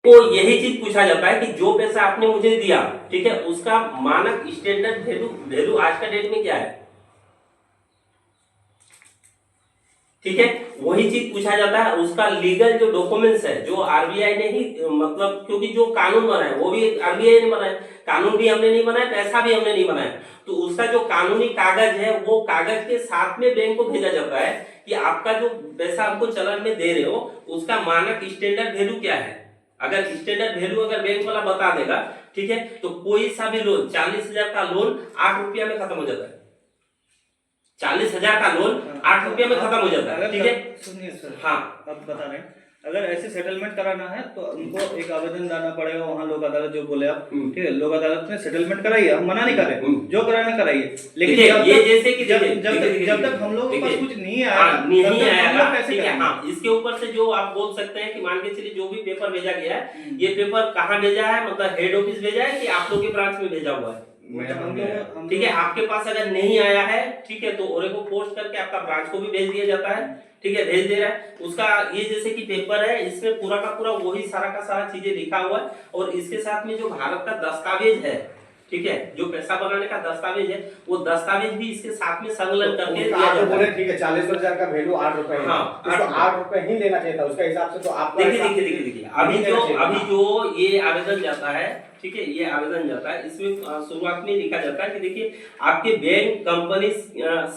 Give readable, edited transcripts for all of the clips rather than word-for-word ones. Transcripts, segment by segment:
तो यही चीज पूछा जाता है कि जो पैसा आपने मुझे दिया, ठीक है, उसका मानक स्टैंडर्ड वैल्यू आज का डेट में क्या है, ठीक है, वही चीज पूछा जाता है। उसका लीगल जो डॉक्यूमेंट्स है, जो आरबीआई ने ही मतलब, क्योंकि जो कानून बना है वो भी आरबीआई ने बनाया, कानून भी हमने नहीं बनाया, पैसा भी हमने नहीं बनाया, तो उसका जो कानूनी कागज है वो कागज के साथ में बैंक को भेजा जाता है कि आपका जो पैसा हमको चलन में दे रहे हो उसका मानक स्टैंडर्ड वैल्यू क्या है। अगर स्टैंडर्ड वैल्यू अगर बैंक वाला बता देगा, ठीक है, तो कोई सा भी लोन, 40,000 का लोन 8 रुपया में खत्म हो जाता है। 40,000 का लोन 8 रुपया में खत्म हो जाता है, ठीक है। सुनिए सर, हाँ, अब बता रहे हैं, अगर ऐसे सेटलमेंट कराना है तो उनको एक आवेदन डालना पड़ेगा वहाँ लोक अदालत, जो बोले आप, ठीक है, लोक अदालत में सेटलमेंट कराइए, हम मना नहीं कर रहे, जो कराना कराइए, लेकिन ये जैसे कि जब तक हम लोग के पास कुछ नहीं आया, ठीक है, हाँ, इसके ऊपर से जो आप बोल सकते हैं कि मान के चलिए जो भी पेपर भेजा गया है, ये पेपर कहाँ भेजा है, मतलब हेड ऑफिस भेजा है कि आप लोग के ब्रांच में भेजा हुआ है, ठीक है। आपके पास अगर नहीं आया है, ठीक है, तो ओरे को पोस्ट करके आपका ब्रांच को भी भेज दिया जाता है, ठीक है, भेज दे रहा है उसका। ये जैसे कि पेपर है, इसमें पूरा का पूरा वही सारा का सारा चीजें लिखा हुआ है, और इसके साथ में जो भारत का दस्तावेज है, ठीक है, जो पैसा बनाने का दस्तावेज है, वो दस्तावेज भी इसके साथ में संलग्न करके दिया जाता है। ठीक है, 40,000 का वैल्यू 8 रुपए है, हाँ, उसको 8 रुपए ही लेना चाहिए था उसका हिसाब से। तो आप देखिए अभी जो ये आवेदन जाता है, ठीक है, ये आवेदन जाता है, इसमें शुरुआत में लिखा जाता है कि देखिए आपके बैंक कंपनी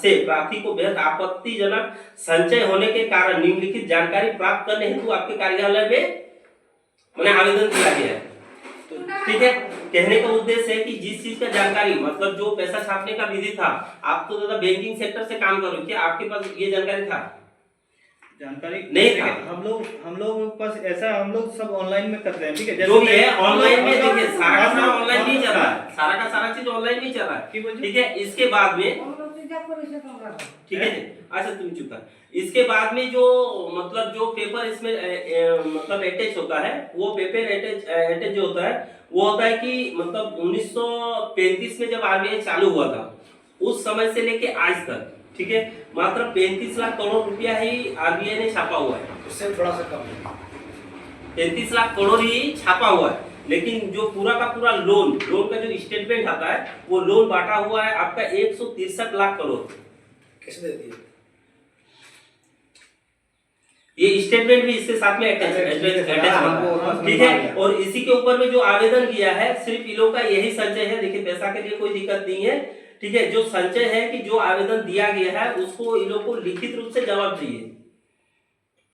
से प्रार्थी को बेहद आपत्तिजनक संचय होने के कारण निम्नलिखित जानकारी प्राप्त करने हेतु आपके कार्यालय में मैंने आवेदन दिया गया है, ठीक है। कहने का उद्देश्य है कि जिस चीज का जानकारी, मतलब जो पैसा छापने का विधि था, आप तो ज्यादा बैंकिंग सेक्टर से काम करो, क्या आपके पास ये जानकारी था? जानकारी नहीं था। हम लोग पास ऐसा, हम लोग सब ऑनलाइन में करते हैं, ठीक है, जो भी है ऑनलाइन में, देखिए सारा का सारा ऑनलाइन नहीं चल रहा है, सारा का सारा चीज ऑनलाइन नहीं चल रहा है, ठीक है। इसके बाद में, ठीक है, अच्छा तुम चुप कर। इसके बाद में जो मतलब जो पेपर इसमें मतलब अटैच होता है, वो पेपर अटैच जो होता है वो होता है कि मतलब 1935 में जब आरबीआई चालू हुआ था, उस समय से लेके आज तक, ठीक है, मात्र 35 लाख करोड़ रुपया ही आरबीआई ने छापा हुआ है, उससे थोड़ा सा कम, 35 लाख करोड़ ही छापा हुआ है। लेकिन जो पूरा का पूरा लोन का जो स्टेटमेंट आता है, वो लोन बांटा हुआ है आपका 163 लाख करोड़। किसने दिया ये स्टेटमेंट भी इसके साथ में अटैच है, ठीक है। और इसी के ऊपर में जो आवेदन किया है, सिर्फ इन लोग का यही संचय है। देखिए पैसा के लिए कोई दिक्कत नहीं है, ठीक है। जो संचय है कि जो आवेदन दिया गया है उसको इन लोग को लिखित रूप से जवाब चाहिए।